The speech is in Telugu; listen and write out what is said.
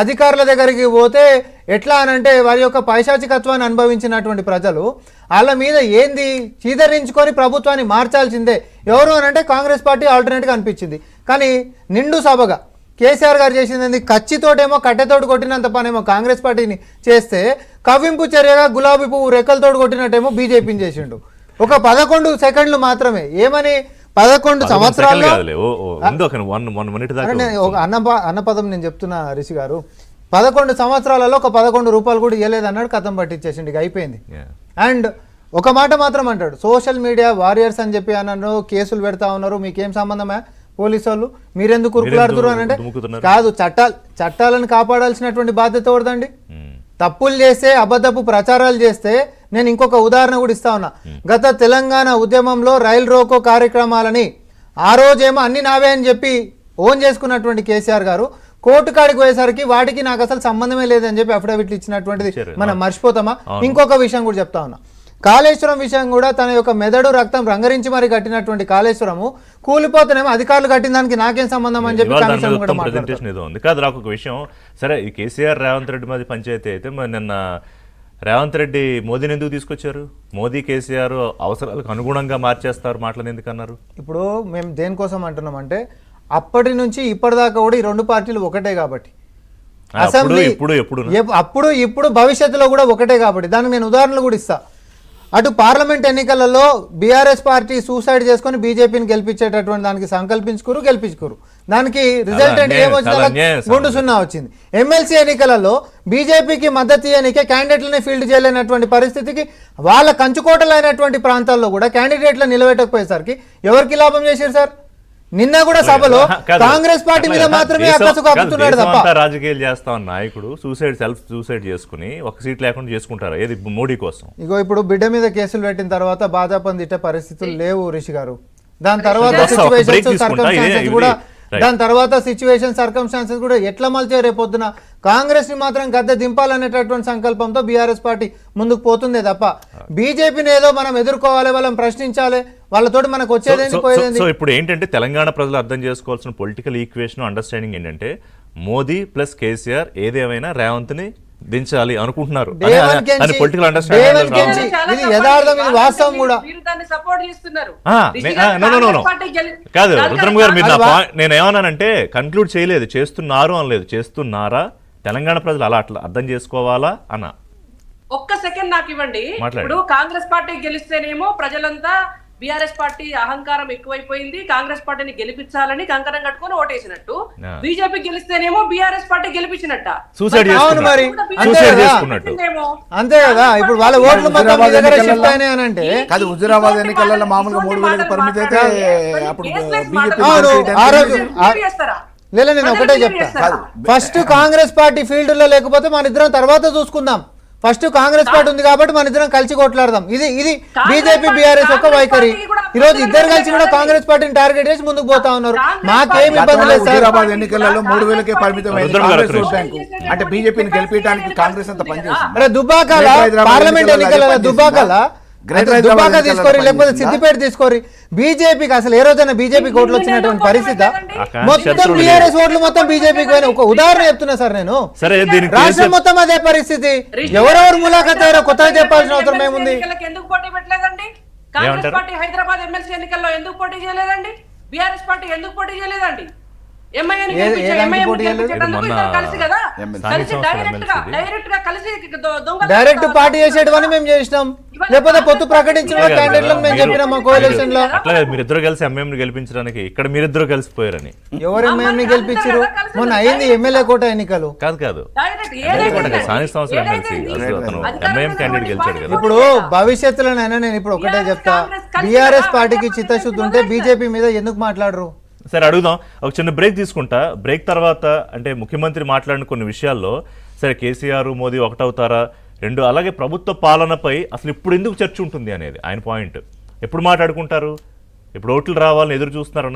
అధికారుల దగ్గరికి పోతే ఎట్లా అనంటే వారి యొక్క పైశాచికత్వాన్ని అనుభవించినటువంటి ప్రజలు వాళ్ళ మీద ఏంది చీదరించుకొని ప్రభుత్వాన్ని మార్చాల్సిందే ఎవరు అనంటే కాంగ్రెస్ పార్టీ ఆల్టర్నేట్గా అనిపించింది. కానీ నిండు సభగా కేసీఆర్ గారు చేసింది కచ్చితోటేమో కట్టెతోటి కొట్టినంత పనేమో కాంగ్రెస్ పార్టీని చేస్తే కవ్వింపు చర్యగా గులాబీ పువ్వు రెక్కలతోటి కొట్టినట్టేమో బీజేపీని చేసిండు. ఒక 11 సెకండ్లు మాత్రమే ఏమని 11 సంవత్సరాల్లో అన్నపదం నేను చెప్తున్నా రిషి గారు 11 సంవత్సరాలలో ఒక 11 రూపాయలు కూడా ఇవ్వలేదు అన్నాడు. కథం పట్టించేసిండు, ఇక అయిపోయింది. అండ్ ఒక మాట మాత్రం అంటాడు, సోషల్ మీడియా వారియర్స్ అని చెప్పి అన్నారు, కేసులు పెడతా ఉన్నారు, మీకేం సంబంధమే పోలీసు వాళ్ళు, మీరెందుకు ఉరుకులాడుతున్నారు అని అంటే కాదు, చట్టాలను కాపాడాల్సినటువంటి బాధ్యత ఎవరిదండి? తప్పులు చేస్తే అబద్ధపు ప్రచారాలు చేస్తే నేను ఇంకొక ఉదాహరణ కూడా ఇస్తా ఉన్నా. గత తెలంగాణ ఉద్యమంలో రైలు రోకో కార్యక్రమాలని ఆ రోజేమో అన్ని నావే అని చెప్పి ఓన్ చేసుకున్నటువంటి కేసీఆర్ గారు కోర్టు కాడికి పోయేసరికి వాటికి నాకు అసలు సంబంధమే లేదని చెప్పి అఫిడవిట్లు ఇచ్చినటువంటిది మనం మర్చిపోతామా? ఇంకొక విషయం కూడా చెప్తా ఉన్నా, కాళేశ్వరం విషయం కూడా తన యొక్క మెదడు రక్తం రంగరించి మరి కట్టినటువంటి కాళేశ్వరము కూలిపోతేనేమో అధికారులు కట్టిన దానికి నాకేం సంబంధం అని చెప్పి కాదు. నాకు ఒక విషయం, సరే ఈ కేసీఆర్ రేవంత్ రెడ్డి మాది పంచాయతీ అయితే మరి నిన్న రేవంత్ రెడ్డి మోదీని ఎందుకు తీసుకొచ్చారు? మోదీ కేసీఆర్ అవసరాలకు అనుగుణంగా మార్చేస్తారు మాటలను ఎందుకు అన్నారు? ఇప్పుడు మేము దేనికోసం అంటున్నామంటే అప్పటి నుంచి ఇప్పటిదాకా కూడా ఈ రెండు పార్టీలు ఒకటే కాబట్టి, అసెంబ్లీ అప్పుడు ఇప్పుడు భవిష్యత్తులో కూడా ఒకటే కాబట్టి దానికి నేను ఉదాహరణలు కూడా ఇస్తా. అటు పార్లమెంట్ ఎన్నికలలో బీఆర్ఎస్ పార్టీ సూసైడ్ చేసుకుని బీజేపీని గెలిపించేటటువంటి దానికి సంకల్పించుకోరు, గెలిపించుకోరు. దానికి రిజల్టెంట్ ఏమొచ్చింది? 2-0 వచ్చింది. ఎమ్మెల్సీ ఎన్నికలలో బీజేపీకి మద్దతు ఇయ్యనికే క్యాండిడేట్లని ఫీల్డ్ చేయలేనటువంటి పరిస్థితికి వాళ్ళ కంచుకోటలైనటువంటి ప్రాంతాల్లో కూడా క్యాండిడేట్లను నిలబెట్టకపోయేసరికి ఎవరికి లాభం చేశారు సార్? నిన్న కూడా సభలో కాంగ్రెస్ పార్టీ మీద మాత్రమే అక్కసు కప్పుతున్నాడు తప్ప రాజకీయాలు చేస్తా ఉన్న నాయకుడు సెల్ఫ్ సూసైడ్ చేసుకుని ఒక సీట్ లేకుండా చేసుకుంటారు ఏది మోడీ కోసం. ఇగో ఇప్పుడు బిడ్డ మీద కేసులు పెట్టిన తర్వాత భాజపాను తిట్టే పరిస్థితులు లేవు రిషి గారు. దాని తర్వాత సిచ్యువేషన్ సర్కమ్స్టాన్సెస్ కూడా ఎట్లా మలిచే రేపొద్దున కాంగ్రెస్ ని మాత్రం గద్దె దింపాలనేటటువంటి సంకల్పంతో బీఆర్ఎస్ పార్టీ ముందుకు పోతుందే తప్ప బీజేపీని ఏదో మనం ఎదుర్కోవాలి, వాళ్ళని ప్రశ్నించాలి, వాళ్ళతోటి మనకు వచ్చేదేంటి పోయేది. సో ఇప్పుడు ఏంటంటే తెలంగాణ ప్రజలు అర్థం చేసుకోవాల్సిన పొలిటికల్ ఈక్వేషన్ అండర్స్టాండింగ్ ఏంటంటే మోదీ ప్లస్ కేసీఆర్ ఏదేమైనా రేవంత్ ని దించాలి అనుకుంటున్నారు. కాదు రుద్రం గారు, మీరు నేను ఏమన్నానంటే కన్క్లూడ్ చేయలేదు, చేస్తున్నారు అనలేదు, చేస్తున్నారా? తెలంగాణ ప్రజలు అలా అట్లా అర్థం చేసుకోవాలా అన్న ఒక్క సెకండ్ నాకు ఇవ్వండి. ఇప్పుడు కాంగ్రెస్ పార్టీ గెలిస్తేనేమో ప్రజలంతా బీఆర్ఎస్ పార్టీ అహంకారం ఎక్కువైపోయింది, కాంగ్రెస్ పార్టీని గెలిపించాలని కంకణం కట్టుకుని ఓటేసినట్టు, బీజేపీ గెలిస్తేనేమో బీఆర్ఎస్ పార్టీ గెలిపించినట్ట. అంతే కదా. ఇప్పుడు వాళ్ళ ఓట్లు అంటే హుజూరాబాద్ ఎన్నికలలో మామూలుగా 3,000 పరిమితి అయితే అప్పుడు లేదా నేను ఒకటే చెప్తా, ఫస్ట్ కాంగ్రెస్ పార్టీ ఫీల్డ్ లో లేకపోతే మన ఇద్దరం తర్వాత చూసుకుందాం. ఫస్ట్ కాంగ్రెస్ పార్టీ ఉంది కాబట్టి మన ఇద్దరం కలిసి కొట్లాడదాం. ఇది బీజేపీ బీఆర్ఎస్ ఒక వైఖరి. ఈ రోజు ఇద్దరు కలిసి కూడా కాంగ్రెస్ పార్టీని టార్గెట్ చేసి ముందుకు పోతా ఉన్నారు. మాకేమి ఇబ్బంది లేదు సార్. హైదరాబాద్ ఎన్నికలలో 3,000కే పరిమితమైంది కాంగ్రెస్ బ్యాంకు. అంటే బీజేపీని గెలిపించడానికి కాంగ్రెస్ అంత పనిచేసింది. దుబ్బాకల పార్లమెంట్ ఎన్నికలలో దుబ్బాక తీసుకోరి, లేకపోతే సిద్దిపేట తీసుకోరి, బీజేపీకి అసలు ఏ రోజైనా బీజేపీకి ఓట్లు వచ్చినటువంటి పరిస్థితి మొత్తం బీఆర్ఎస్ ఓట్లు మొత్తం బీజేపీకి పోయిన ఒక ఉదాహరణ చెప్తున్నా సార్ నేను. రాష్ట్రం మొత్తం అదే పరిస్థితి. ఎవరెవరు ములాఖాత్ అయ్యారో కొత్తగా చెప్పాల్సిన అవసరం ఏముంది? ఎందుకు పోటీ పెట్టలేదండి? కాంగ్రెస్ పార్టీ హైదరాబాద్ ఎమ్మెల్సీ ఎన్నికల్లో ఎందుకు పోటీ చేయలేదండి? బీఆర్ఎస్ పార్టీ ఎందుకు పోటీ చేయలేదండి? డైరెక్ట్ పార్టీ చేసేటవని మేము చేసినాం, లేకపోతే పొత్తు ప్రకటించిన క్యాండిడేట్లను మేము చెప్పినాం మా కోalition లో. మీరిద్దరు కలిసి ఎంఐఎం గెలిపించడానికి ఇక్కడ మీరిద్దరు కలిసిపోయారని. ఎవరు ఎంఐఎం ని గెలిపించారు? మొన్న అయింది ఎమ్మెల్యే కోట ఎన్నికలు. కాదు ఎంఐఎం క్యాండిడేట్ గెలిచాడు కదా. ఇప్పుడు భవిష్యత్తులోనైనా నేను ఇప్పుడు ఒకటే చెప్తా, బీఆర్ఎస్ పార్టీకి చిత్తశుద్ధి ఉంటే బీజేపీ మీద ఎందుకు మాట్లాడరు? సరే అడుగుదాం, ఒక చిన్న బ్రేక్ తీసుకుంటా. బ్రేక్ తర్వాత అంటే ముఖ్యమంత్రి మాట్లాడిన కొన్ని విషయాల్లో సరే కేసీఆర్ మోదీ ఒకటవుతారా, రెండు, అలాగే ప్రభుత్వ పాలనపై అసలు ఇప్పుడు ఎందుకు చర్చ ఉంటుంది అనేది ఆయన పాయింట్. ఎప్పుడు మాట్లాడుకుంటారు? ఇప్పుడు ఓట్లు రావాలని ఎదురు చూస్తున్నారు అన్నారు.